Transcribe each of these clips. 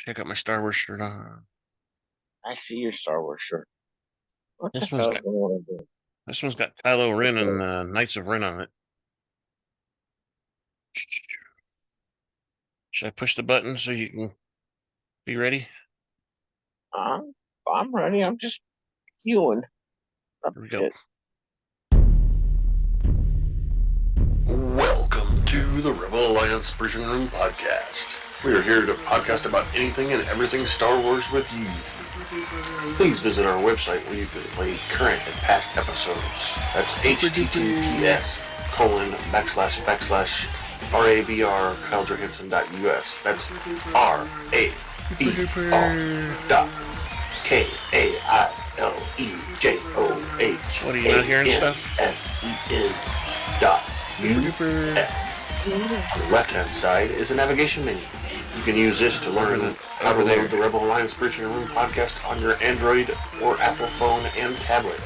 I got my Star Wars shirt on. I see your Star Wars shirt. What the This one's hell got is going on there? this one's got Kylo Ren and Knights of Ren on it. Should I push the button so you can be ready? I'm, I'm ready. I'm just healing up Here we go. shit. Welcome to the Rebel Alliance Briefing Room Podcast. We are here to podcast about anything and everything Star Wars with you. Please visit our website where you can play current and past episodes. That's https://RABR.KyleJohansson.us. That's RABR.KAILEJOHANSEN.US. What, are you not hearing stuff? US. On the left-hand side is a navigation menu. You can use this to learn how to load the Rebel Alliance Briefing Room podcast on your Android or Apple phone and tablet.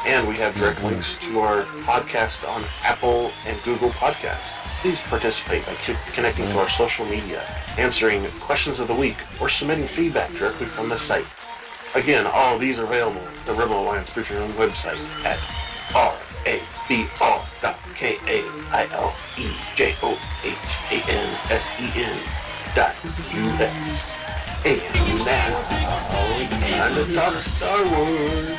And we have direct links to our podcast on Apple and Google Podcasts. Please participate by connecting to our social media, answering questions of the week, or submitting feedback directly from the site. Again, all of these are available at the Rebel Alliance Briefing Room website at RABR.KAILEJOHANSEN.US. And now, it's time to talk Star Wars.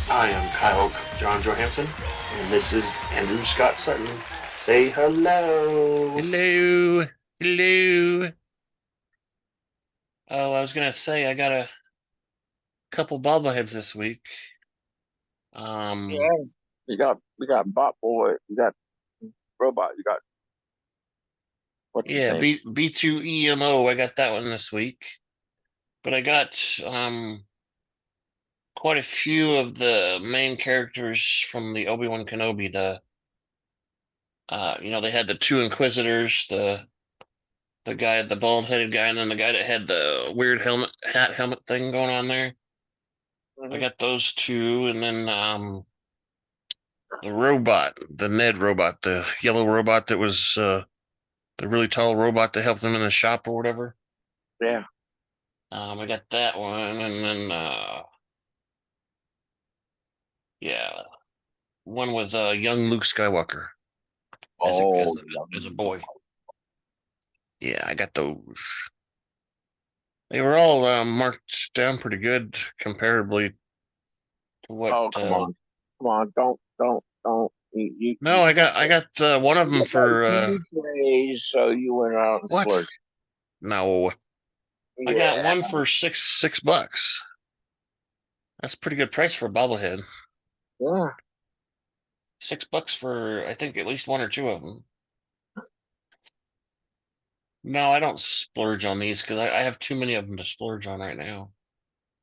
I am Kyle John Johansson, and this is Andrew Scott Sutton. Say hello. Hello. Hello. Oh, I was going to say, I got a couple bobbleheads this week. Yeah, we got Bot Boy, we got Robot, you got what's his name? B2EMO. I got that one this week, but I got quite a few of the main characters from the Obi-Wan Kenobi. They had the two Inquisitors, the guy, the bald-headed guy, and then the guy that had the weird helmet thing going on there. I got those two, and then the robot, the Ned robot, the yellow robot that was the really tall robot that helped them in the shop or whatever. Yeah. I got that one, and then one with young Luke Skywalker as a boy. Yeah, I got those. They were all marked down pretty good comparably to what. Oh, come on! Don't. No, I got one of them for. So you went out and What? splurged. No, I got one for $6. That's a pretty good price for a bobblehead. Yeah. $6 for, I think, at least one or two of them. No, I don't splurge on these because I have too many of them to splurge on right now.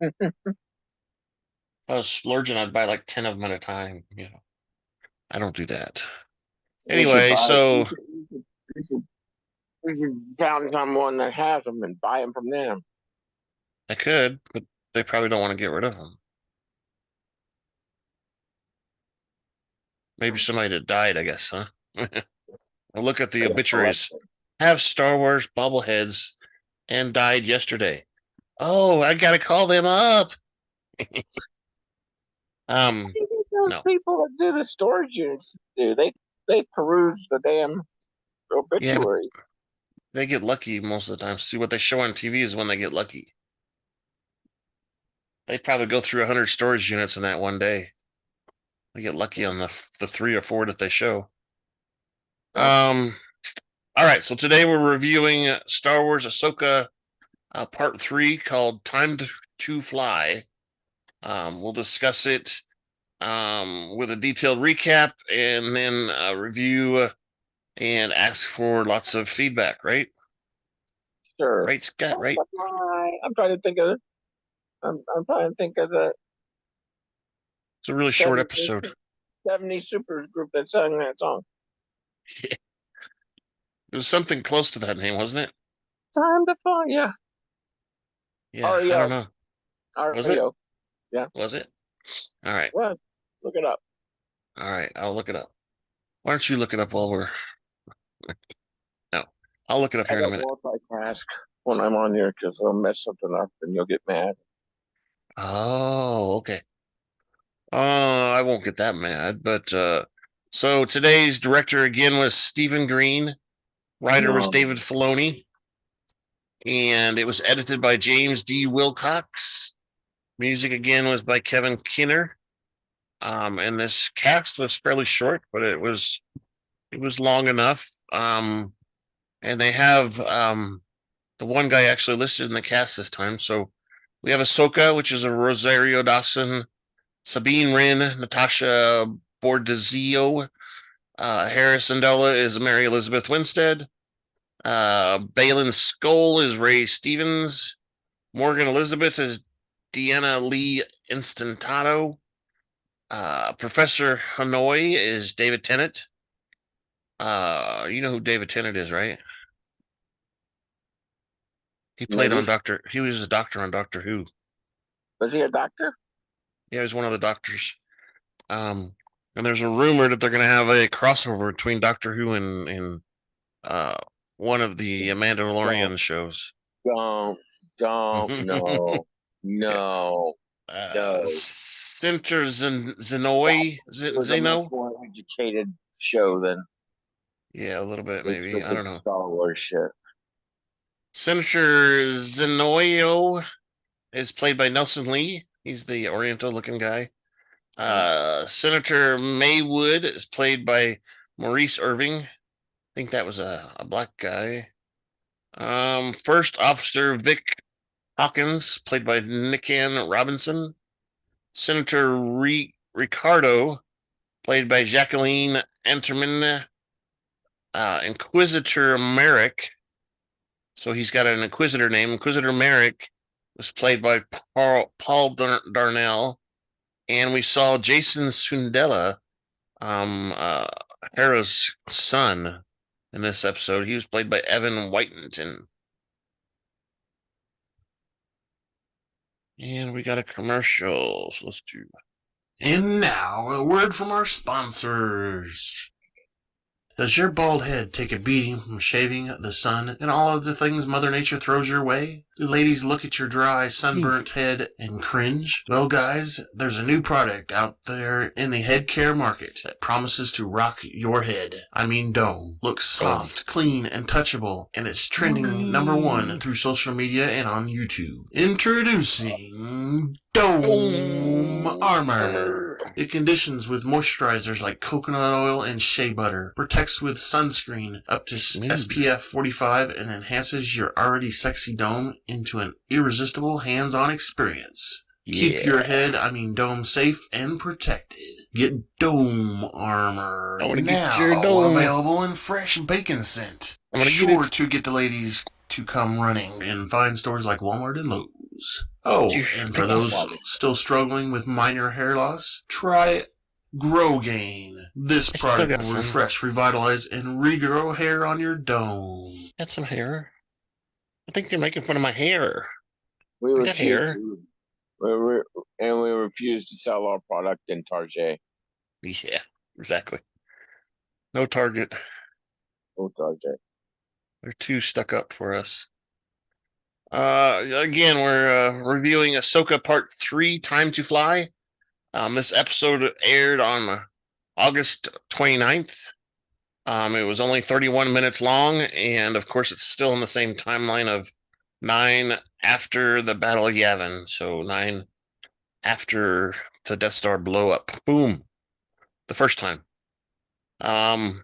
If I was splurging, I'd buy like 10 of them at a time. I don't do that. Anyway, so we should found someone that has them and buy them from them. I could, but they probably don't want to get rid of them. Maybe somebody that died, I guess, huh? I'll look at the obituaries. Have Star Wars bobbleheads and died yesterday. Oh, I gotta call them up. Those people that do the storage units do. They peruse the damn obituary. Yeah, they get lucky most of the time. See, what they show on TV is when they get lucky. They probably go through 100 storage units in that one day. They get lucky on the 3 or 4 that they show. All right, so today we're reviewing Star Wars Ahsoka Part 3 called Time to Fly. We'll discuss it with a detailed recap and then review and ask for lots of feedback, right? Sure. Right, Scott, right? I'm trying to think of it. I'm trying to think of the. It's a really short episode. 70 Supers group that sang that song. Yeah. It was something close to that name, wasn't it? Time to Fly, yeah. Yeah, I don't know. Was it? Yeah. Was it? All right. Well, look it up. All right, I'll look it up. Why don't you look it up while we're... No, I'll look it up here in a minute. when I'm on here because I'll mess something up and you'll get mad. Oh, okay. I won't get that mad, but so today's director again was Stephen Green. Writer was David Filoni. And it was edited by James D. Wilcox. Music again was by Kevin Kinner. And this cast was fairly short, but it was long enough. And they have the one guy actually listed in the cast this time. So we have Ahsoka, which is a Rosario Dawson, Sabine Wren, Natasha Bordizzo, Hera Syndulla is Mary Elisabeth Winstead. Bayllan Skoll is Ray Stevens. Morgan Elisabeth is Deanna Lee Instantato. Professor Hanoi is David Tennant. You know who David Tennant is, right? He played on Doctor. He was a doctor on Doctor Who. Was he a doctor? Yeah, he was one of the doctors. And there's a rumor that they're going to have a crossover between Doctor Who and one of the Mandalorian shows. Don't no. Senator Zenoi, Zeno? More educated show than. Yeah, a little bit, maybe. I don't know. Star Wars shit. Senator Zenoyo is played by Nelson Lee. He's the Oriental-looking guy. Senator Mawood is played by Maurice Irving. I think that was a black guy. First Officer Vic Hawkins, played by Nican Robinson. Senator Ricardo, played by Jacqueline Anterman. Inquisitor Merrick. So he's got an Inquisitor name. Inquisitor Merrick was played by Paul Darnell. And we saw Jason Syndulla, Hera's son, in this episode. He was played by Evan Whitington. And we got a commercial, so let's do. And now, a word from our sponsors. Does your bald head take a beating from shaving, the sun, and all of the things Mother Nature throws your way? Do ladies look at your dry, sunburnt head and cringe? Well, guys, there's a new product out there in the head care market that promises to rock your head. I mean dome. Looks soft, clean, and touchable, and it's trending #1 through social media and on YouTube. Introducing Dome Armor. It conditions with moisturizers like coconut oil and shea butter, protects with sunscreen up to SPF 45, and enhances your already sexy dome into an irresistible hands-on experience. Yeah. Keep your head, dome, safe and protected. Get Dome Armor. I want to get your dome. Available in fresh bacon scent. I'm sure to get the ladies to come running in fine stores like Walmart and Lowe's. Oh, and for those still struggling with minor hair loss, try Grow Gain. This product will refresh, revitalize, and regrow hair on your dome. Got some hair. I think they're making fun of my hair. We got hair. We refuse to sell our product in Target. Yeah, exactly. No Target. No Target. They're too stuck up for us. Again, we're reviewing Ahsoka Part 3, Time to Fly. This episode aired on August 29th. It was only 31 minutes long, and of course it's still in the same timeline of 9 after the Battle of Yavin. So 9 after the Death Star blow up. Boom. The first time. And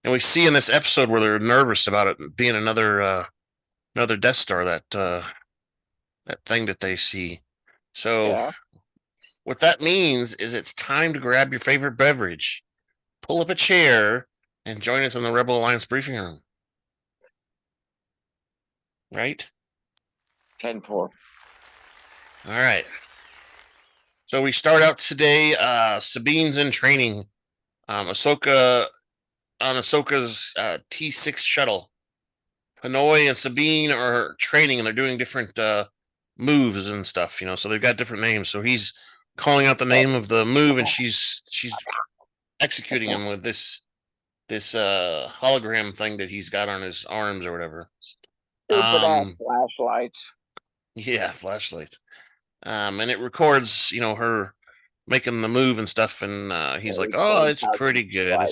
we see in this episode where they're nervous about it being another Death Star, that thing that they see. So what that means is it's time to grab your favorite beverage, pull up a chair, and join us in the Rebel Alliance briefing room. Right? 10-4. All right. So we start out today. Sabine's in training. Ahsoka on Ahsoka's T6 shuttle. Hanoi and Sabine are training, and they're doing different moves and stuff, so they've got different names. So he's calling out the name of the move, and she's executing him with this hologram thing that he's got on his arms or whatever. Stupid ass flashlights. Yeah, flashlights. And it records, her making the move and stuff, and he's like, "Oh, it's pretty good.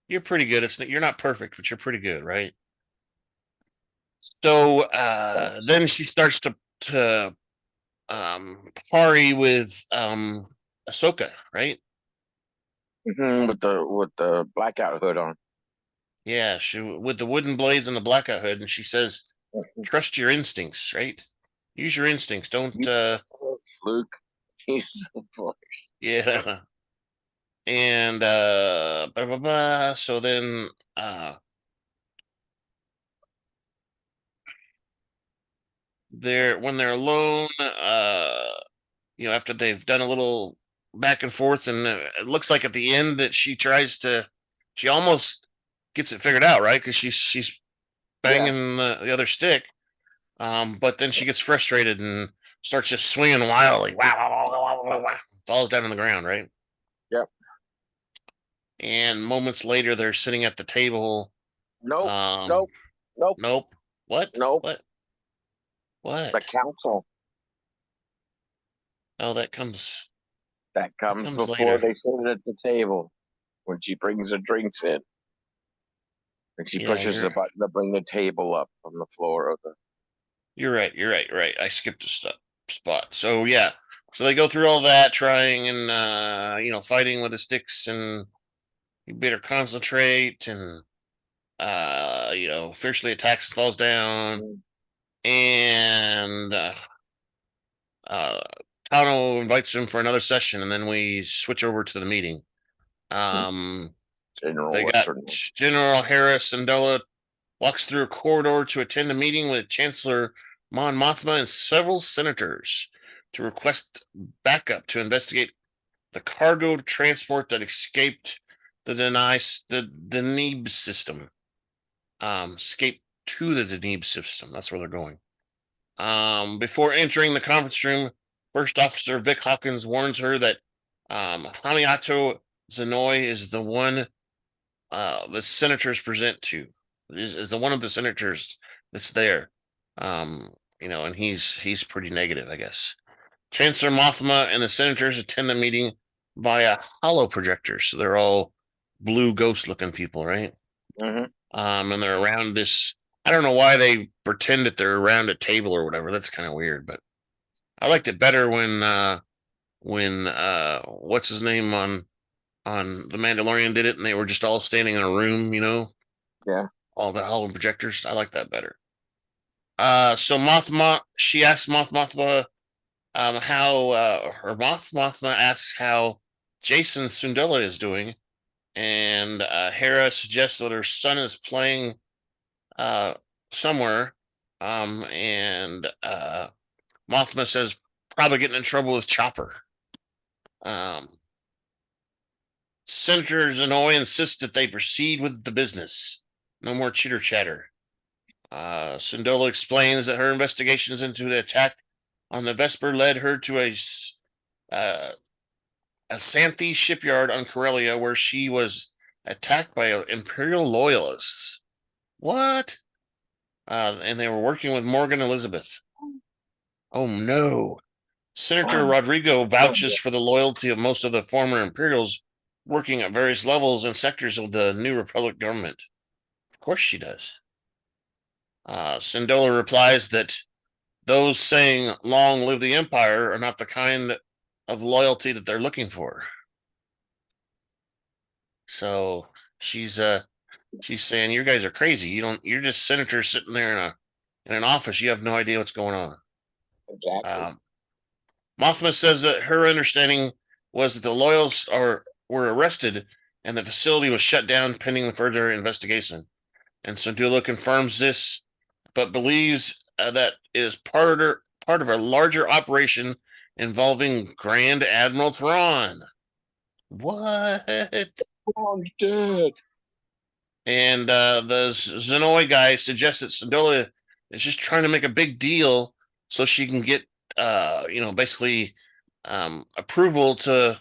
You're pretty good. You're not perfect, but you're pretty good, right?" So then she starts to party with Ahsoka, right? Mm-hmm, with the blackout hood on. Yeah, she with the wooden blades and the blackout hood, and she says, Mm-hmm. "Trust your instincts, right? Use your instincts. Don't." Luke, Yeah. And blah, blah, blah. So then when they're alone, after they've done a little back and forth, and it looks like at the end that she almost gets it figured out, right? Because she's banging the other stick, but then she gets frustrated and starts just swinging wildly. Wow, wow, wow, wow, wow, wow, falls down on the ground, right? Yep. And moments later, they're sitting at the table. Nope. Nope. What? Nope. What? The council. Oh, that comes before later. they sit at the table when she brings her drinks in. And she pushes the button to bring the table up from the floor of the. You're right. I skipped a spot. So yeah. So they go through all that, trying and fighting with the sticks, and you better concentrate, and fiercely attacks and falls down. And Tano invites him for another session, and then we switch over to the meeting. They got General Hera Syndulla walks through a corridor to attend a meeting with Chancellor Mon Mothma and several senators to request backup to investigate the cargo transport that escaped the Deneb system. Escaped to the Deneb system. That's where they're going. Before entering the conference room, First Officer Vic Hawkins warns her that Hamiato Zenoi is the one the senators present to. Is the one of the senators that's there. And he's pretty negative, I guess. Chancellor Mothma and the senators attend the meeting via hollow projectors. So they're all blue ghost looking people, right? Mm-hmm. And they're around this. I don't know why they pretend that they're around a table or whatever. That's kind of weird, but I liked it better when what's his name on The Mandalorian did it, and they were just all standing in a room, Yeah. all the hollow projectors. I like that better. So she asks Mothma how Mothma asks how Jason Syndulla is doing, and Hera suggests that her son is playing somewhere, and Mothma says probably getting in trouble with Chopper. Senator Zenoi insists that they proceed with the business. No more chitter chatter. Syndulla explains that her investigations into the attack on the Vesper led her to a Santhi shipyard on Corellia, where she was attacked by Imperial loyalists. What? And they were working with Morgan Elisabeth. Oh no. Senator Rodrigo vouches for the loyalty of most of the former Imperials working at various levels and sectors of the New Republic government. Of course she does. Syndulla replies that those saying long live the Empire are not the kind of loyalty that they're looking for. So she's saying you guys are crazy. You're just senators sitting there in an office. You have no idea what's going on. Exactly. Mothma says that her understanding was that the loyalists were arrested and the facility was shut down pending further investigation. And Syndulla confirms this, but believes that is part of a larger operation involving Grand Admiral Thrawn. What? Thrawn's dead. And the Zenoi guy suggests that Syndulla is just trying to make a big deal so she can get, basically approval to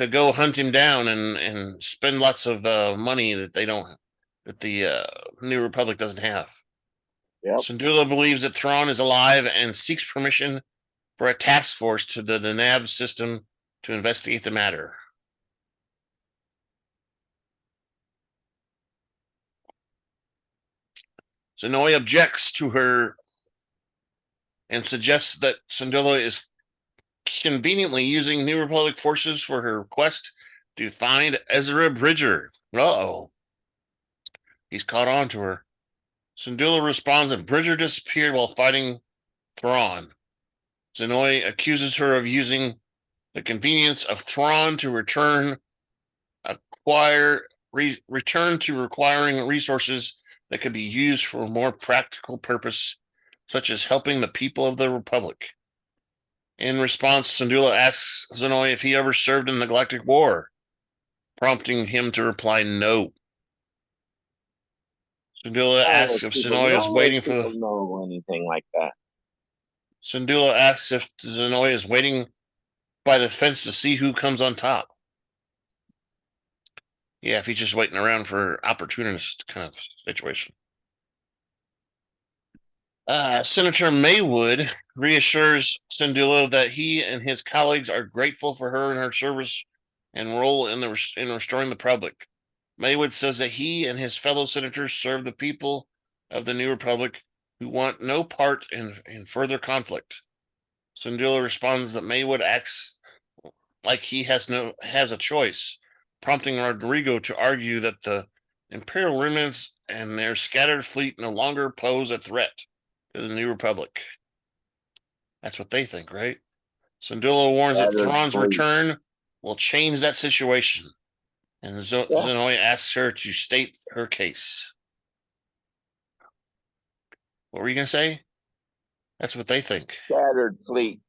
go hunt him down and spend lots of money that the New Republic doesn't have. Yep. Syndulla believes that Thrawn is alive and seeks permission for a task force to the Nab system to investigate the matter. Zenoy objects to her and suggests that Syndulla is conveniently using New Republic forces for her quest to find Ezra Bridger. Uh-oh. He's caught on to her. Syndulla responds that Bridger disappeared while fighting Thrawn. Zenoy accuses her of using the convenience of Thrawn to return to requiring resources that could be used for a more practical purpose, such as helping the people of the Republic. In response, Syndulla asks Zenoy if he ever served in the Galactic War, prompting him to reply no. Syndulla asks if Zenoy is waiting for the... know anything like that. Syndulla asks if Zenoy is waiting by the fence to see who comes on top. Yeah, if he's just waiting around for opportunist kind of situation. Senator Mawood reassures Syndulla that he and his colleagues are grateful for her and her service and role in restoring the Republic. Mawood says that he and his fellow senators serve the people of the New Republic who want no part in further conflict. Syndulla responds that Mawood acts like he has a choice, prompting Rodrigo to argue that the Imperial remnants and their scattered fleet no longer pose a threat to the New Republic. That's what they think, right? Syndulla warns that Thrawn's return will change that situation, and Zenoy asks her to state her case. What were you going to say? That's what they think. Scattered fleet.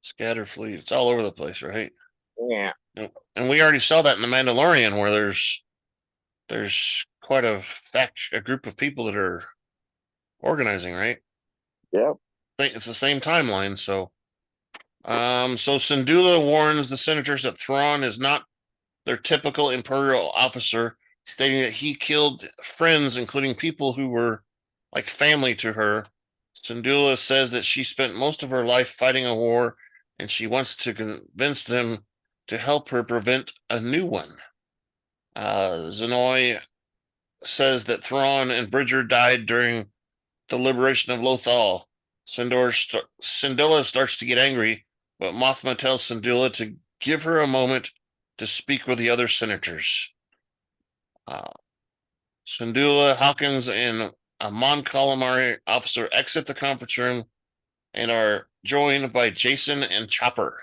Scattered fleet. It's all over the place, right? Yeah. And we already saw that in The Mandalorian, where there's quite a group of people that are organizing, right? Yep. I think it's the same timeline, so Syndulla warns the senators that Thrawn is not their typical Imperial officer, stating that he killed friends, including people who were like family to her. Syndulla says that she spent most of her life fighting a war, and she wants to convince them to help her prevent a new one. Zenoy says that Thrawn and Bridger died during the liberation of Lothal. Syndulla starts to get angry, but Mothma tells Syndulla to give her a moment to speak with the other senators. Syndulla, Hawkins, and a Mon Calamari officer exit the conference room and are joined by Jason and Chopper.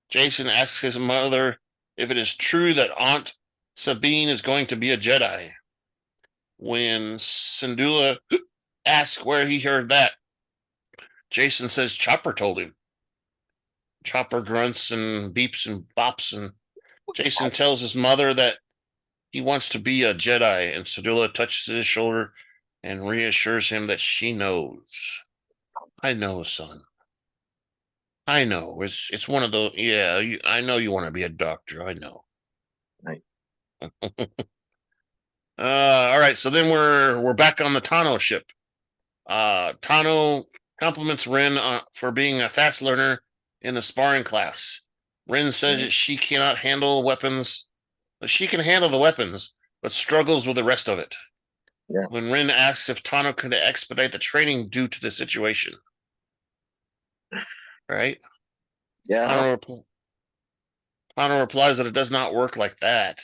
Jason asks his mother if it is true that Aunt Sabine is going to be a Jedi. When Syndulla asks where he heard that, Jason says Chopper told him. Chopper grunts and beeps and bops, and Jason tells his mother that he wants to be a Jedi, and Syndulla touches his shoulder and reassures him that she knows. I know, son. I know. It's one of those. Yeah, I know you want to be a doctor. I know. Right. All right. So then we're back on the Tano ship. Tano compliments Wren for being a fast learner in the sparring class. Wren says that she cannot handle weapons. She can handle the weapons, but struggles with the rest of it. Yeah. When Wren asks if Tano could expedite the training due to the situation. Right? Yeah. Tano replies that it does not work like that.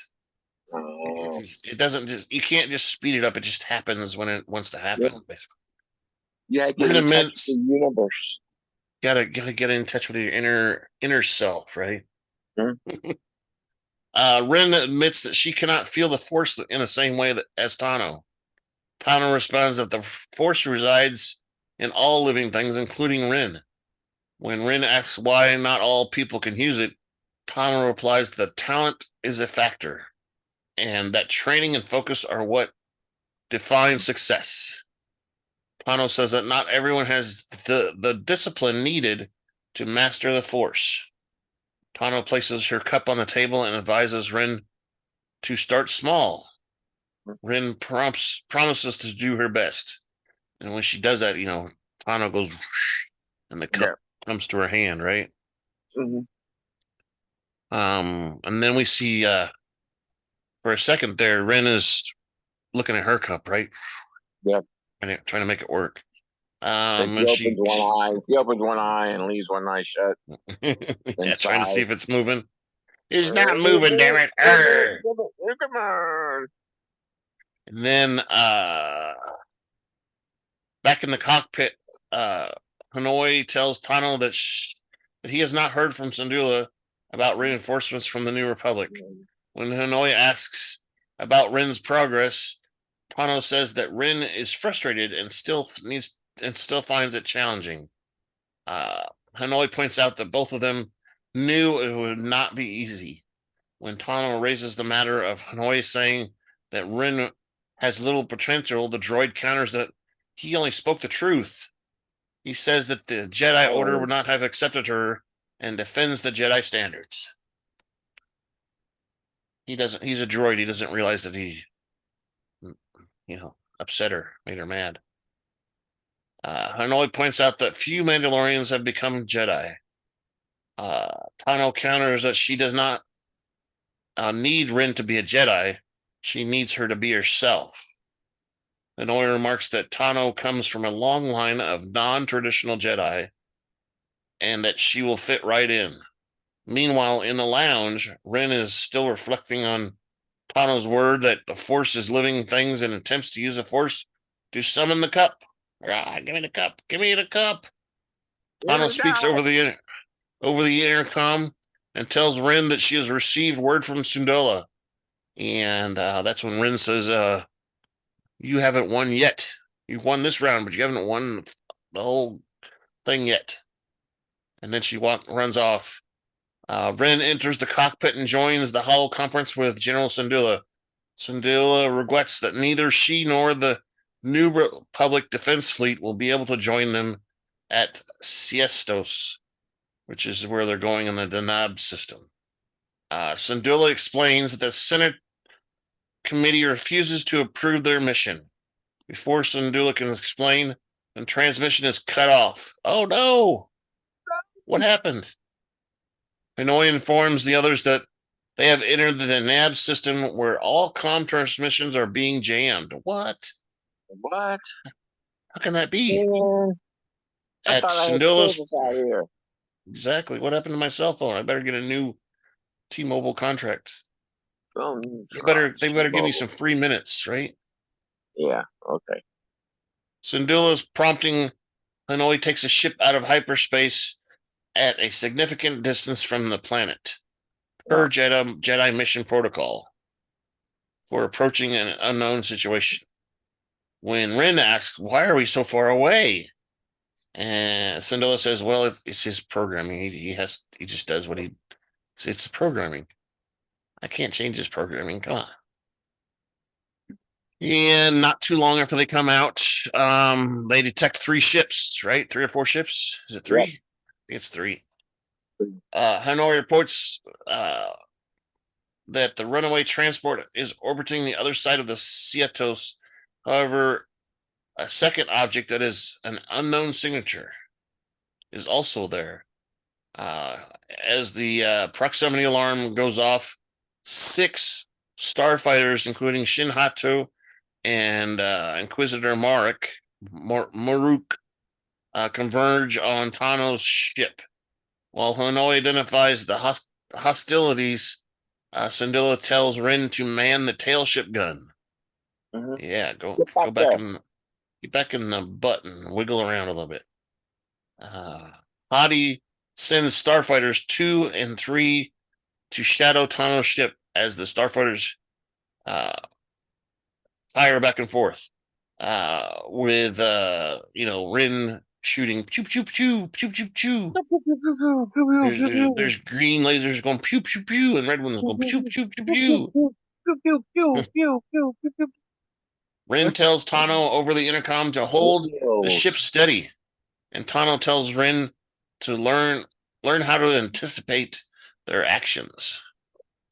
Oh. It doesn't just, you can't just speed it up. It just happens when it wants to happen. Yeah. Basically. Yeah, get in touch with the universe. Gotta get in touch with your inner self, right? Mm-hmm. Wren admits that she cannot feel the Force in the same way as Tano. Tano responds that the Force resides in all living things, including Wren. When Wren asks why not all people can use it, Tano replies that talent is a factor, and that training and focus are what define success. Tano says that not everyone has the discipline needed to master the Force. Tano places her cup on the table and advises Wren to start small. Wren promises to do her best. And when she does that, Tano goes, whoosh, and the cup comes to her hand, right? Mm-hmm. And then we see for a second there, Wren is looking at her cup, right? Yep. Trying to make it work. And And she opens one eye. She opens one eye and leaves one eye shut. Yeah, trying to see if it's moving. It's not moving, damn it. Come on. And then back in the cockpit, Hanoi tells Tano that he has not heard from Syndulla about reinforcements from the New Republic. When Hanoi asks about Wren's progress, Tano says that Wren is frustrated and still finds it challenging. Hanoi points out that both of them knew it would not be easy. When Tano raises the matter of Hanoi saying that Wren has little potential, the droid counters that he only spoke the truth. He says that the Jedi Order would not have accepted her and defends the Jedi standards. He doesn't. He's a droid. He doesn't realize that he, upset her, made her mad. Hanoi points out that few Mandalorians have become Jedi. Tano counters that she does not need Wren to be a Jedi. She needs her to be herself. Hanoi remarks that Tano comes from a long line of non-traditional Jedi and that she will fit right in. Meanwhile, in the lounge, Wren is still reflecting on Tano's word that the Force is living things and attempts to use the Force to summon the cup. Give me the cup. Give me the cup. Tano speaks over the intercom and tells Wren that she has received word from Syndulla. And that's when Wren says, you haven't won yet. You've won this round, but you haven't won the whole thing yet. And then she runs off. Wren enters the cockpit and joins the holo conference with General Syndulla. Syndulla regrets that neither she nor the New Republic Defense Fleet will be able to join them at Siestos, which is where they're going in the Denab system. Syndulla explains that the Senate committee refuses to approve their mission. Before Syndulla can explain, the transmission is cut off. Oh no! What happened? Hanoi informs the others that they have entered the Denab system where all comm transmissions are being jammed. What? What? How can that be? I thought I had service out here. Exactly. What happened to my cell phone? I better get a new T-Mobile contract. They better give me some free minutes, right? Yeah, okay. Syndulla's prompting Hanoi takes a ship out of hyperspace at a significant distance from the planet. Per Jedi mission protocol for approaching an unknown situation. When Wren asks, why are we so far away? And Syndulla says, well, it's his programming. He just does what it's programming. I can't change his programming. Come on. And not too long after they come out, they detect 3 ships, right? 3 or 4 ships. Is it 3? Yep. I think it's 3. Hanoi reports that the runaway transport is orbiting the other side of the Siestos. However, a second object that is an unknown signature is also there. As the proximity alarm goes off, 6 starfighters, including Shin Hato and Inquisitor Maruk, converge on Tano's ship. While Hanoi identifies the hostilities, Syndulla tells Wren to man the tailship gun. Mm-hmm. Yeah, go back in the button, wiggle around a little bit. Hadi sends starfighters 2 and 3 to shadow Tano's ship as the starfighters fire back and forth. With Wren shooting pew pew pew pew pew pew. There's green lasers going pew pew pew, and red ones going pew pew pew pew. Wren tells Tano over the intercom to hold the ship steady, and Tano tells Wren to learn how to anticipate their actions.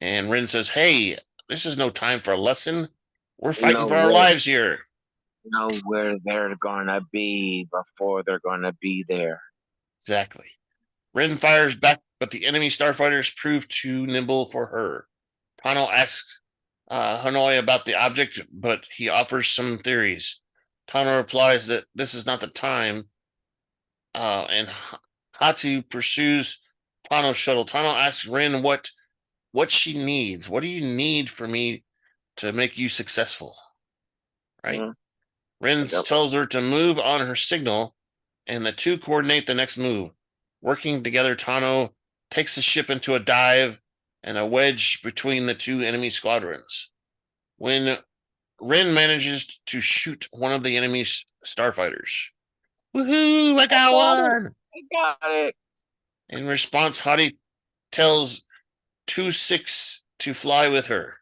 And Wren says, "Hey, this is no time for a lesson. We're fighting for our lives here." know where they're gonna be before they're gonna be there. Exactly. Wren fires back, but the enemy starfighters prove too nimble for her. Tano asks Hanoi about the object, but he offers some theories. Tano replies that this is not the time, and Hatu pursues Tano's shuttle. Tano asks Wren what she needs. What do you need for me to make you successful? Right? Mm-hmm. Wren tells her to move on her signal, and the two coordinate the next move. Working together, Tano takes the ship into a dive and a wedge between the two enemy squadrons. When Wren manages to shoot one of the enemy's starfighters. Woohoo! I got one! I got it! In response, Hottie tells 2-6 to fly with her.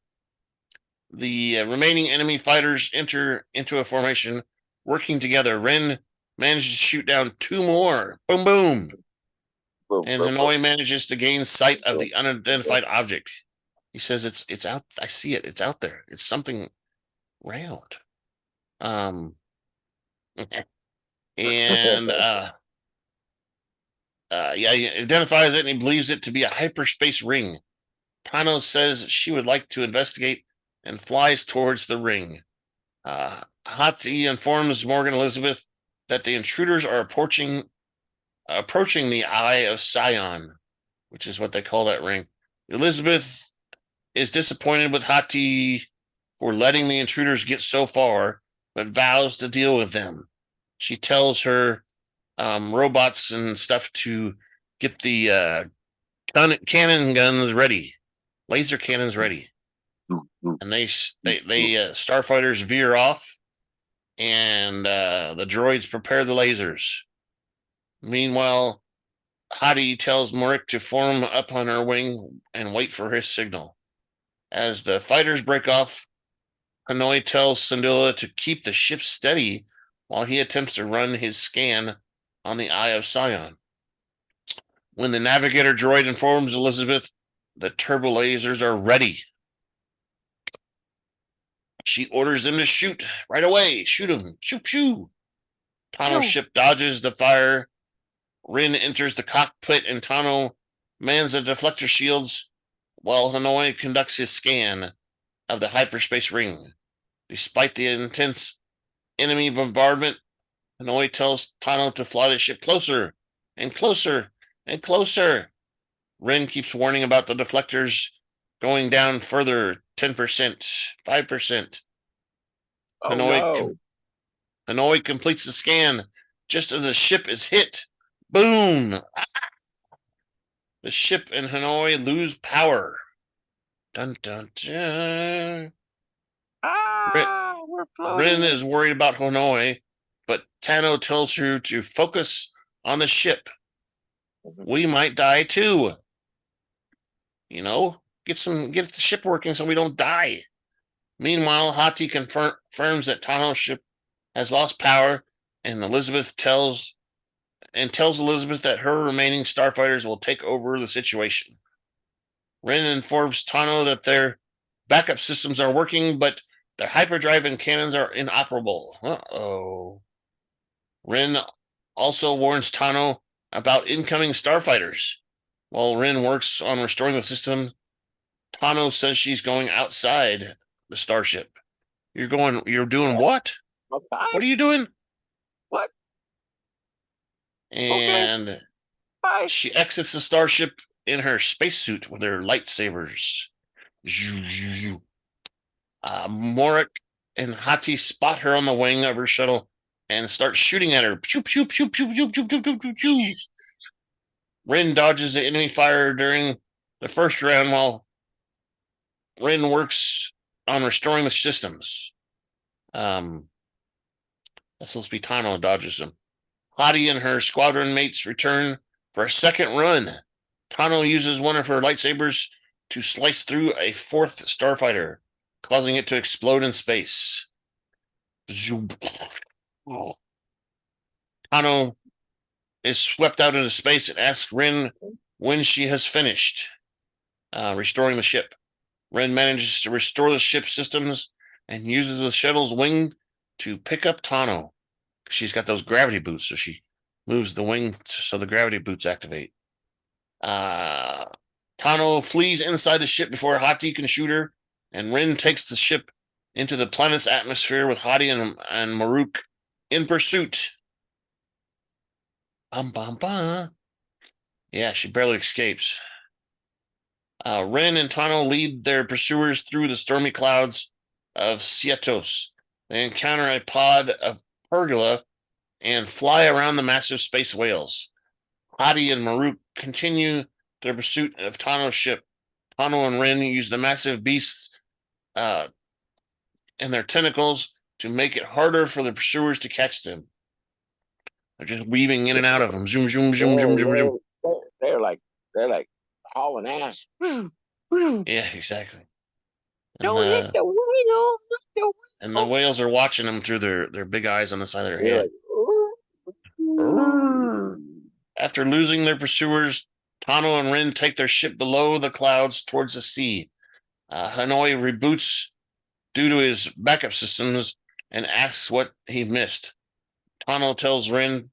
The remaining enemy fighters enter into a formation, working together. Wren manages to shoot down 2 more. Boom, boom. And Hanoi manages to gain sight of the unidentified object. He says it's out. I see it. It's out there. It's something round. And yeah, he identifies it and he believes it to be a hyperspace ring. Tano says she would like to investigate and flies towards the ring. Hati informs Morgan Elisabeth that the intruders are approaching the Eye of Sion, which is what they call that ring. Elisabeth is disappointed with Hati for letting the intruders get so far, but vows to deal with them. She tells her robots and stuff to get the cannon guns ready, laser cannons ready, and they starfighters veer off, and the droids prepare the lasers. Meanwhile, Hati tells Morik to form up on her wing and wait for his signal. As the fighters break off, Hanoi tells Syndulla to keep the ship steady while he attempts to run his scan on the Eye of Sion. When the navigator droid informs Elisabeth the turbo lasers are ready, she orders them to shoot right away. Shoot them. Shoot, shoo. Tano's ship dodges the fire. Wren enters the cockpit and Tano mans the deflector shields while Hanoi conducts his scan of the hyperspace ring. Despite the intense enemy bombardment, Hanoi tells Tano to fly the ship closer and closer and closer. Wren keeps warning about the deflectors going down further, 10%, 5%. Hanoi completes the scan just as the ship is hit. Boom! The ship and Hanoi lose power. Dun dun dun. Wren is worried about Hanoi, but Tano tells her to focus on the ship. We might die too. You know, get the ship working so we don't die. Meanwhile, Hati confirms that Tano's ship has lost power, and Elisabeth tells Elisabeth that her remaining starfighters will take over the situation. Wren informs Tano that their backup systems are working, but their hyperdrive and cannons are inoperable. Uh-oh. Wren also warns Tano about incoming starfighters. While Wren works on restoring the system, Tano says she's going outside the starship. You're doing what? Okay. What are you doing? What? And she exits the starship in her spacesuit with her lightsabers. Morik and Hati spot her on the wing of her shuttle and start shooting at her. Pew, pew, pew, pew, pew, pew, pew, pew, pew, pew. Wren dodges the enemy fire during the first round while Wren works on restoring the systems. That's supposed to be Tano dodges them. Hati and her squadron mates return for a second run. Tano uses one of her lightsabers to slice through a fourth starfighter, causing it to explode in space. Tano is swept out into space and asks Wren when she has finished restoring the ship. Wren manages to restore the ship's systems and uses the shuttle's wing to pick up Tano. She's got those gravity boots, so she moves the wing so the gravity boots activate. Tano flees inside the ship before Hati can shoot her, and Wren takes the ship into the planet's atmosphere with Hati and Maruk in pursuit. Bum, bum, bum. Yeah, she barely escapes. Wren and Tano lead their pursuers through the stormy clouds of Sietos. They encounter a pod of pergola and fly around the massive space whales. Hati and Maruk continue their pursuit of Tano's ship. Tano and Wren use the massive beasts and their tentacles to make it harder for the pursuers to catch them. They're just weaving in and out of them. Zoom, zoom, zoom, zoom, zoom, zoom. They're like hauling ass. Yeah, exactly. And the whales are watching them through their big eyes on the side of their head. After losing their pursuers, Tano and Wren take their ship below the clouds towards the sea. Hanoi reboots due to his backup systems and asks what he missed. Tano tells Wren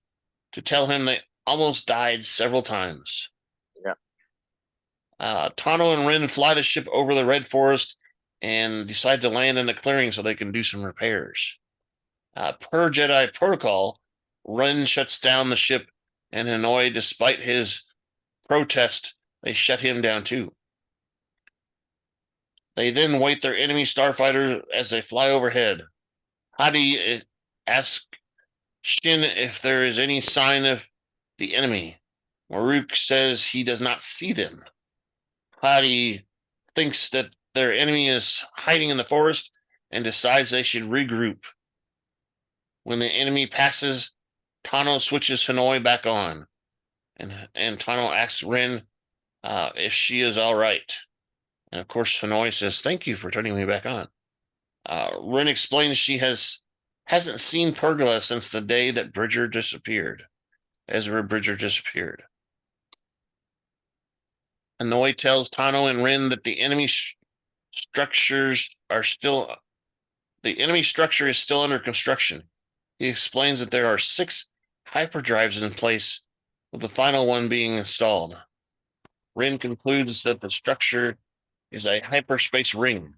to tell him they almost died several times. Yeah. Tano and Wren fly the ship over the Red Forest and decide to land in the clearing so they can do some repairs. Per Jedi protocol, Wren shuts down the ship, and Hanoi, despite his protest, they shut him down too. They then wait their enemy starfighter as they fly overhead. Hati asks Shin if there is any sign of the enemy. Maruk says he does not see them. Hati thinks that their enemy is hiding in the forest and decides they should regroup. When the enemy passes, Tano switches Hanoi back on, and Tano asks Wren if she is all right. And of course, Hanoi says, "Thank you for turning me back on." Wren explains she hasn't seen Pergola since the day that Ezra Bridger disappeared. Hanoi tells Tano and Wren that the enemy structure is still under construction. He explains that there are 6 hyperdrives in place, with the final one being installed. Wren concludes that the structure is a hyperspace ring.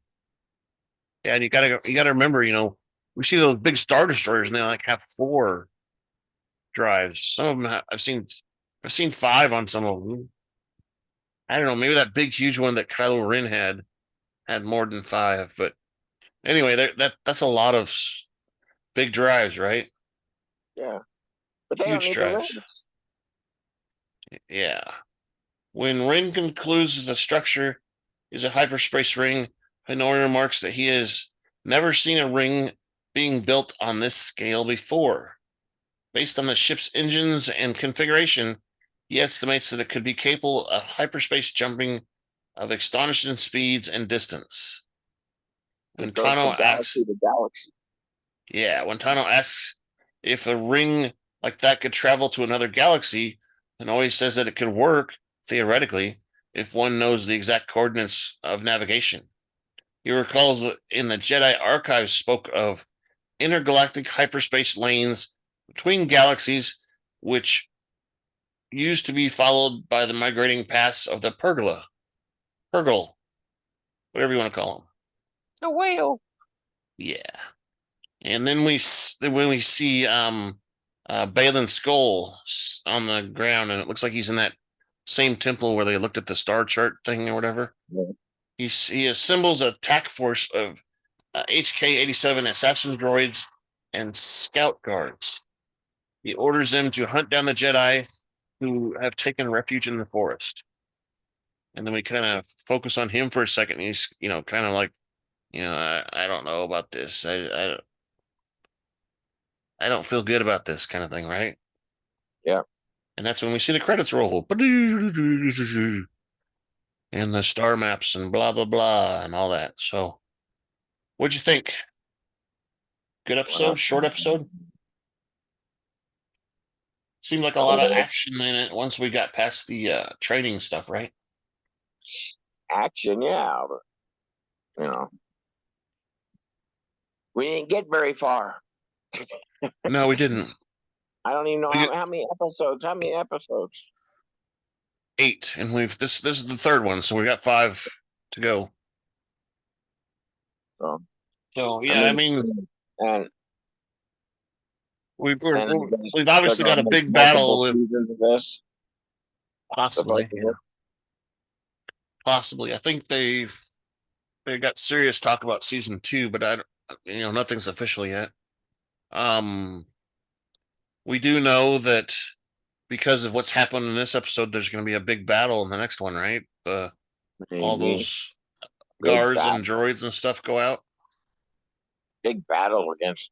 Yeah, and you gotta remember, we see those big Star Destroyers and they like have 4 drives. Some of them I've seen 5 on some of them. I don't know, maybe that big huge one that Kylo Ren had more than 5, but anyway, that's a lot of big drives, right? Yeah, but they huge drives. Yeah. When Wren concludes that the structure is a hyperspace ring, Hanoi remarks that he has never seen a ring being built on this scale before. Based on the ship's engines and configuration, he estimates that it could be capable of hyperspace jumping of astonishing speeds and distance. When Tano asks, when Tano asks if a ring like that could travel to another galaxy, Hanoi says that it could work theoretically if one knows the exact coordinates of navigation. He recalls that in the Jedi archives spoke of intergalactic hyperspace lanes between galaxies, which used to be followed by the migrating paths of the Pergol, whatever you want to call them. The whale. Yeah. And then when we see Bayllan Skoll on the ground, and it looks like he's in that same temple where they looked at the star chart thing or whatever. Yeah. He assembles a task force of HK-87 assassin droids and scout guards. He orders them to hunt down the Jedi who have taken refuge in the forest. And then we kind of focus on him for a second. And he's, kind of like, I don't know about this. I don't feel good about this kind of thing, right? Yeah. And that's when we see the credits roll. And the star maps and blah, blah, blah, and all that. So, what'd you think? Good episode? Short episode? Seemed like a lot of action in it once we got past the training stuff, right? Action, yeah. But, we didn't get very far. No, we didn't. I don't even know how many episodes. How many episodes? 8, and this is the third one, so we got 5 to go. So yeah, I mean and we've obviously got a big battle with seasons of this. possibly. Yeah. Possibly, I think they got serious talk about season 2, but nothing's official yet. We do know that because of what's happened in this episode, there's going to be a big battle in the next one, right? All those guards and droids and stuff go out. Big battle against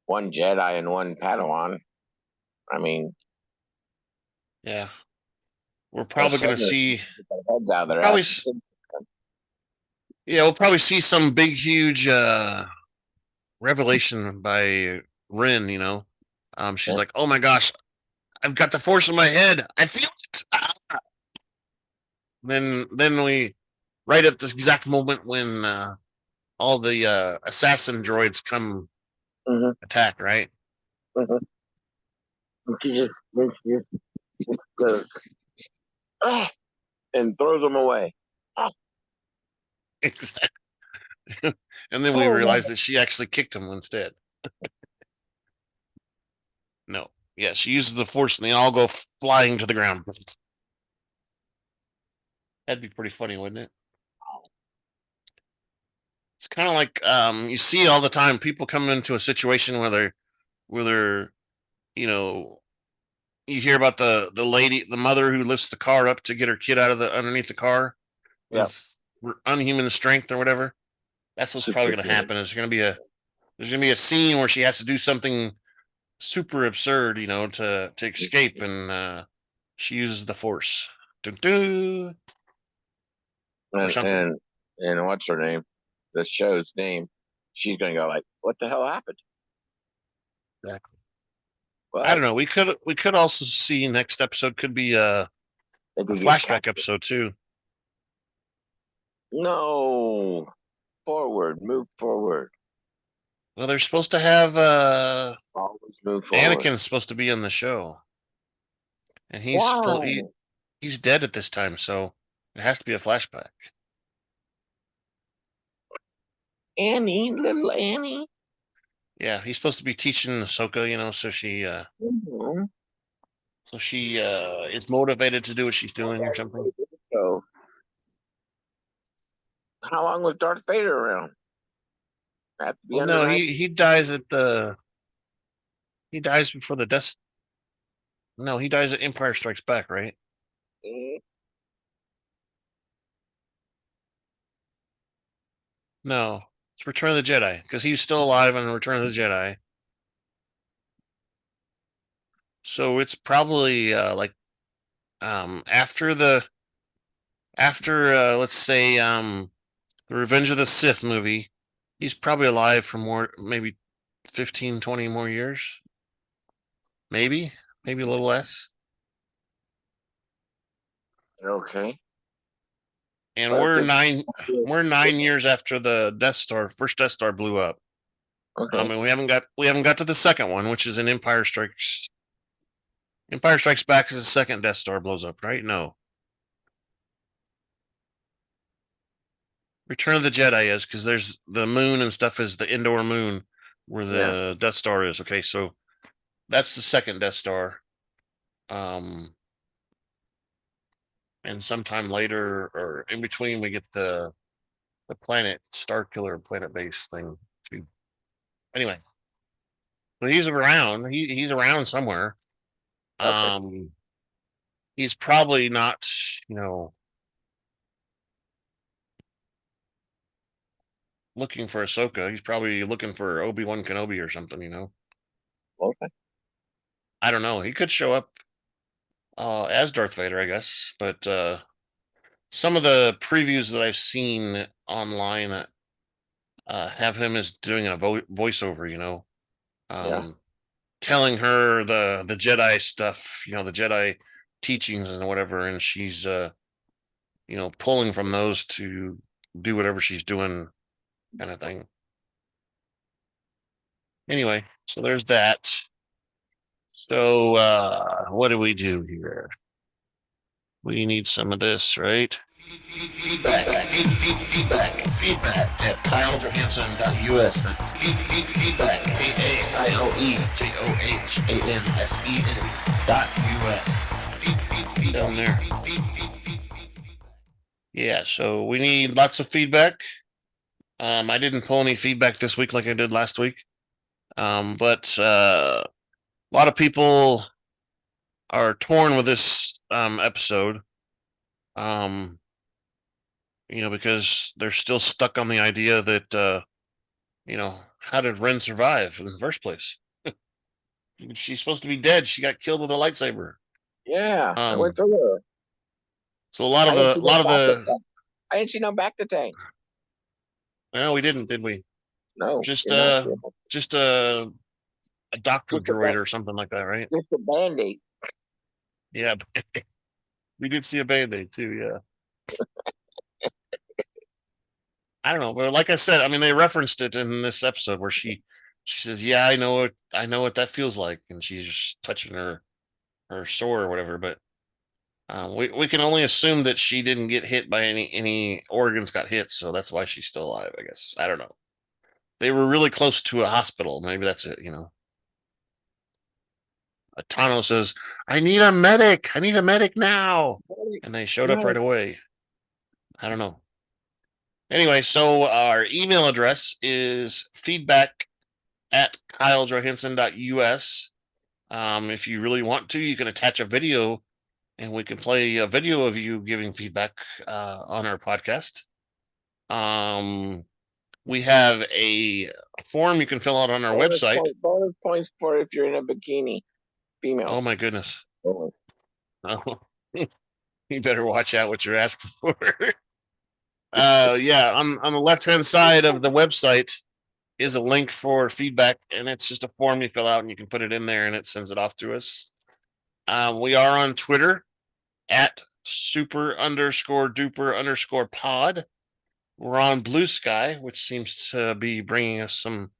one Jedi and one Padawan. I mean, yeah, we're probably going to see heads out of their probably, asses. yeah, we'll probably see some big, huge revelation by Wren. She's like, "Oh my gosh, I've got the Force in my head. I feel it." Then we, right at this exact moment when all the assassin droids come attack, right? She just goes and throws them away. Exactly. And then we realized that she actually kicked him instead. No. Yeah, she uses the Force and they all go flying to the ground. That'd be pretty funny, wouldn't it? It's kind of like you see all the time people come into a situation where they're you hear about the lady, the mother who lifts the car up to get her kid out of the underneath the car with unhuman strength or whatever. That's what's probably going to happen. There's going to be a scene where she has to do something super absurd, to escape, and she uses the Force. Doo-doo. And what's her name? The show's name. She's going to go like, "What the hell happened?" Exactly. I don't know. We could also see next episode could be a flashback episode too. No, move forward. Well, they're supposed to have always move forward. Anakin's supposed to be in the show, and he's dead at this time, so it has to be a flashback. Little Annie. Yeah, he's supposed to be teaching Ahsoka, so she is motivated to do what she's doing or something. So, how long was Darth Vader around? No, he dies he dies before the Death. No, he dies at Empire Strikes Back, right? No, it's Return of the Jedi because he's still alive in Return of the Jedi. So it's probably after let's say the Revenge of the Sith movie, he's probably alive for maybe 15, 20 more years. Maybe a little less. Okay. And we're 9 years after the first Death Star blew up. Okay. And we haven't got to the second one, which is an Empire Strikes Back as the second Death Star blows up, right? No. Return of the Jedi is because there's the moon and stuff is the indoor moon where the Death Star is. Okay, so that's the second Death Star. And sometime later or in between, we get the planet Star Killer planet base thing too. Anyway, so he's around. He's around somewhere. Okay. He's probably not, looking for Ahsoka. He's probably looking for Obi-Wan Kenobi or something, Okay. I don't know. He could show up as Darth Vader, I guess. But some of the previews that I've seen online have him as doing a voiceover, telling her the Jedi stuff, the Jedi teachings and whatever, and she's pulling from those to do whatever she's doing, kind of thing. Anyway, so there's that. So what do we do here? We need some of this, right? Feedback at KyleJohansson.us. That's feedback, KyleJohansson.us. Down there. Yeah, so we need lots of feedback. I didn't pull any feedback this week like I did last week. But a lot of people are torn with this episode. Because they're still stuck on the idea that how did Wren survive in the first place? She's supposed to be dead. She got killed with a lightsaber. Yeah, I went through her. So a lot of the I didn't see no back to tank. No, we didn't, did we? No, just a doctor droid or something like that, right? Just a band-aid. Yeah, we did see a band-aid too. Yeah. I don't know, but like I said, I mean, they referenced it in this episode where she says, "Yeah, I know what that feels like," and she's just touching her sore or whatever. But we can only assume that she didn't get hit by any organs got hit, so that's why she's still alive. I guess I don't know. They were really close to a hospital. Maybe that's it. Tano says, "I need a medic. I need a medic now," and they showed up right away. I don't know. Anyway, so our email address is feedback@KyleJohansson.us. If you really want to, you can attach a video and we can play a video of you giving feedback on our podcast. We have a form you can fill out on our website. Bonus points for if you're in a bikini, female. Oh my goodness. Oh. You better watch out what you're asking for. Yeah, on the left-hand side of the website is a link for feedback, and it's just a form you fill out and you can put it in there and it sends it off to us. We are on Twitter at super_duper_pod. We're on Blue Sky, which seems to be bringing us some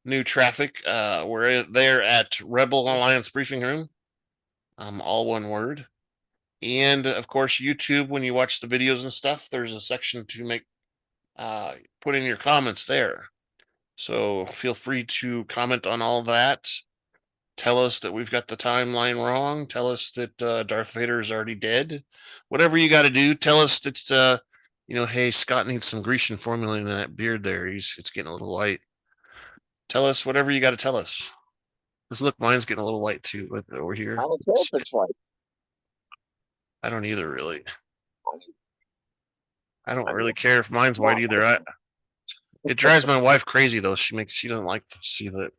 new traffic. We're there at Rebel Alliance Briefing Room, all one word. And of course, YouTube, when you watch the videos and stuff, there's a section to put in your comments there. So feel free to comment on all that. Tell us that we've got the timeline wrong. Tell us that Darth Vader is already dead. Whatever you got to do, tell us that hey, Scott needs some Grecian formula in that beard there. It's getting a little white. Tell us whatever you got to tell us. Because look, mine's getting a little white too over here. I don't know if it's white. I don't either, really. I don't really care if mine's white either. It drives my wife crazy though. She doesn't like to see that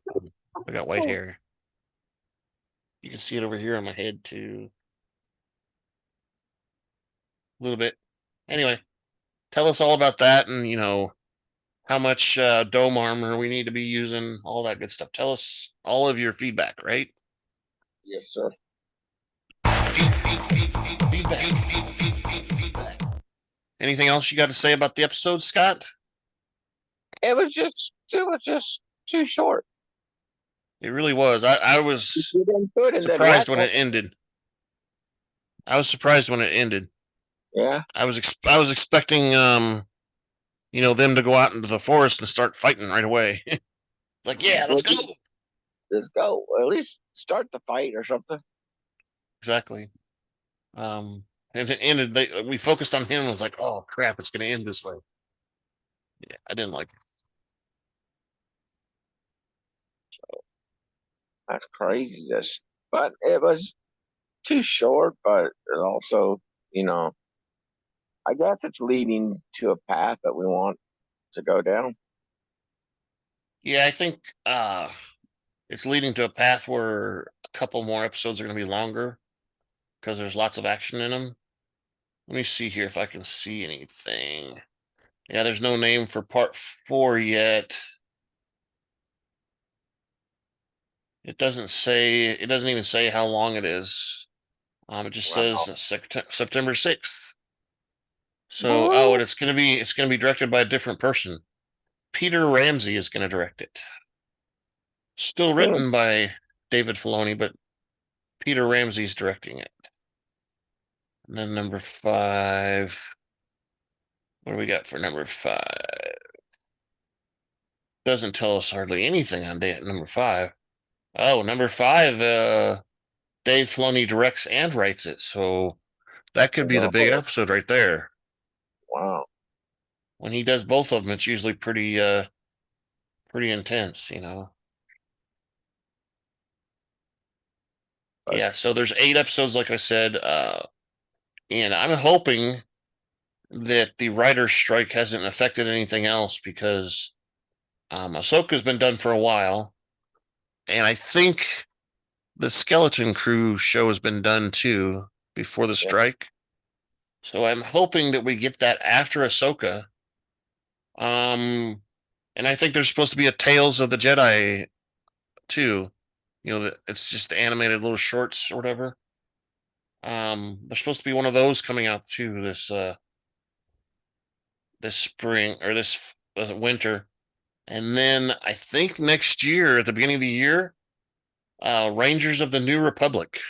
I got white hair. You can see it over here on my head too. A little bit. Anyway, tell us all about that and how much dome armor we need to be using, all that good stuff. Tell us all of your feedback, right? Yes, sir. Feedback. Anything else you got to say about the episode, Scott? It was just too short. It really was. I was surprised when it ended. I was surprised when it ended. Yeah. I was expecting them to go out into the forest and start fighting right away. Like, yeah, let's go. Let's go. Or at least start the fight or something. Exactly. And it ended. We focused on him and was like, oh crap, it's going to end this way. Yeah, I didn't like it. So that's crazy. But it was too short. But it also, I guess it's leading to a path that we want to go down. Yeah, I think it's leading to a path where a couple more episodes are going to be longer because there's lots of action in them. Let me see here if I can see anything. Yeah, there's no name for part 4 yet. It doesn't even say how long it is. It just says September 6th. So, and it's gonna be directed by a different person. Peter Ramsey is gonna direct it. Still written by David Filoni, but Peter Ramsey's directing it. And then number 5. What do we got for number 5? Doesn't tell us hardly anything on number 5. Oh, number 5, Dave Filoni directs and writes it, so that could be the big episode right there. Wow. When he does both of them, it's usually pretty intense, Yeah, so there's 8 episodes, like I said, and I'm hoping that the writer's strike hasn't affected anything else because Ahsoka's been done for a while, and I think the Skeleton Crew show has been done too before the strike. So I'm hoping that we get that after Ahsoka. And I think there's supposed to be a Tales of the Jedi too. It's just animated little shorts or whatever. There's supposed to be one of those coming out too this spring or this winter. And then I think next year, at the beginning of the year, Rangers of the New Republic.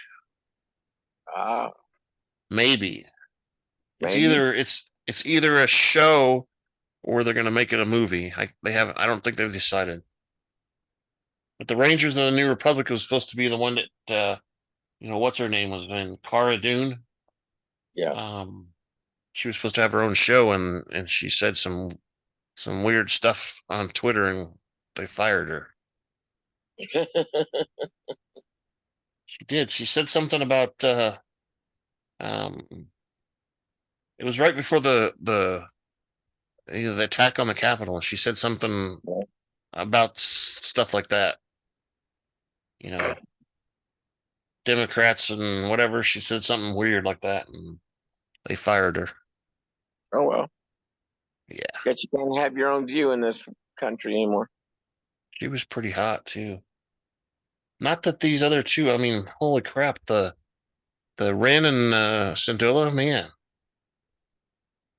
Maybe. It's either a show or they're going to make it a movie. I don't think they've decided. But the Rangers of the New Republic was supposed to be the one that what's her name was in Cara Dune. Yeah. She was supposed to have her own show, and she said some weird stuff on Twitter, and they fired her. She did. She said something about it was right before the attack on the Capitol. She said something about stuff like that. Democrats and whatever. She said something weird like that, and they fired her. Oh, well. Yeah. Guess you can't have your own view in this country anymore. She was pretty hot, too. Not that these other two, I mean, holy crap, the Wren and Syndulla, man.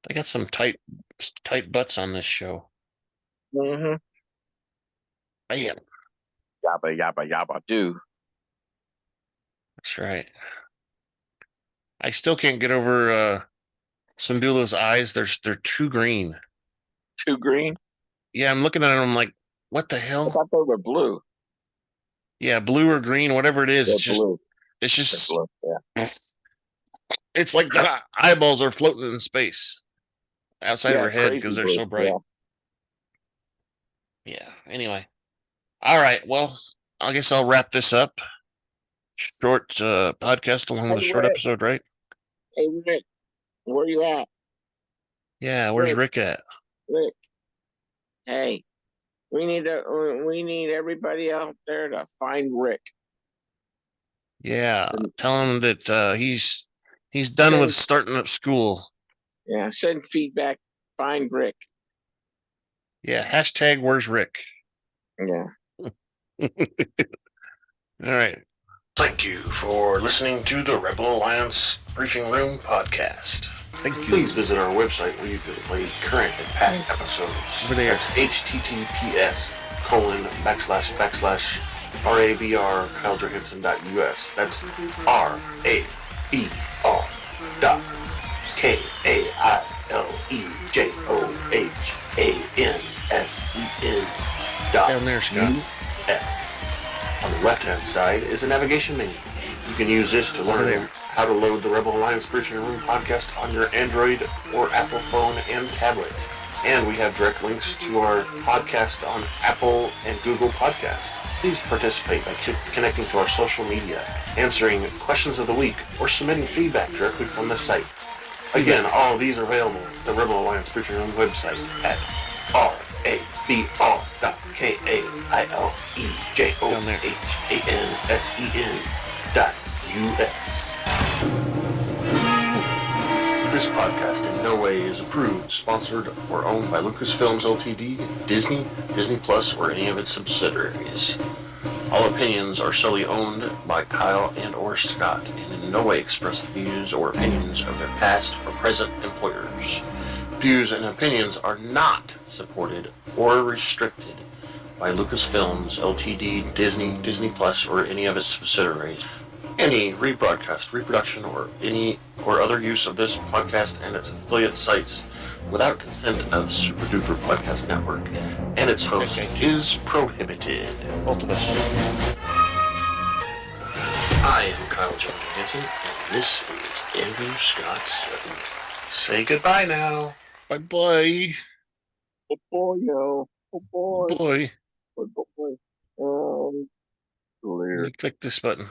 They got some tight butts on this show. Mm-hmm. Bam. Yabba, yabba, yabba, do. That's right. I still can't get over Syndulla's eyes. They're too green. Too green? Yeah, I'm looking at them. I'm like, what the hell? I thought they were blue. Yeah, blue or green, whatever it is. It's just blue. Yeah. It's like the eyeballs are floating in space outside of her head because they're so bright. Yeah. Anyway. All right. Well, I guess I'll wrap this up. Short podcast along the short episode, right? Hey, Rick, where you at? Yeah, where's Rick at? Rick, hey, we need everybody out there to find Rick. Yeah, tell him that he's done with starting up school. Yeah, send feedback. Find Rick. Yeah, hashtag where's Rick? Yeah. All right. Thank you for listening to the Rebel Alliance Briefing Room podcast. Thank you. Please visit our website where you can play current and past episodes. That's https://RABR.KyleJohansson.us. That's RABR.KyleJohansen. Down there, Scott. US. On the left-hand side is a navigation menu. You can use this to learn how to load the Rebel Alliance Briefing Room podcast on your Android or Apple phone and tablet. And we have direct links to our podcast on Apple and Google Podcasts. Please participate by connecting to our social media, answering questions of the week, or submitting feedback directly from the site. Again, all of these are available at the Rebel Alliance Briefing Room website at RABR.KyleJohansen.us. This podcast in no way is approved, sponsored, or owned by Lucasfilms Ltd., Disney, Disney Plus, or any of its subsidiaries. All opinions are solely owned by Kyle and or Scott, and in no way express the views or opinions of their past or present employers. Views and opinions are not supported or restricted by Lucasfilms, Ltd., Disney, Disney Plus, or any of its subsidiaries. Any rebroadcast, reproduction, or other use of this podcast and its affiliate sites without consent of Super Duper Podcast Network and its host is prohibited. Both of us. I am Kyle John Hansen, and this is Andrew Scott Sutton. Say goodbye now. Bye-bye. Oh boy, yo. Oh boy. Boy. Oh boy. Oh, Let me click this button.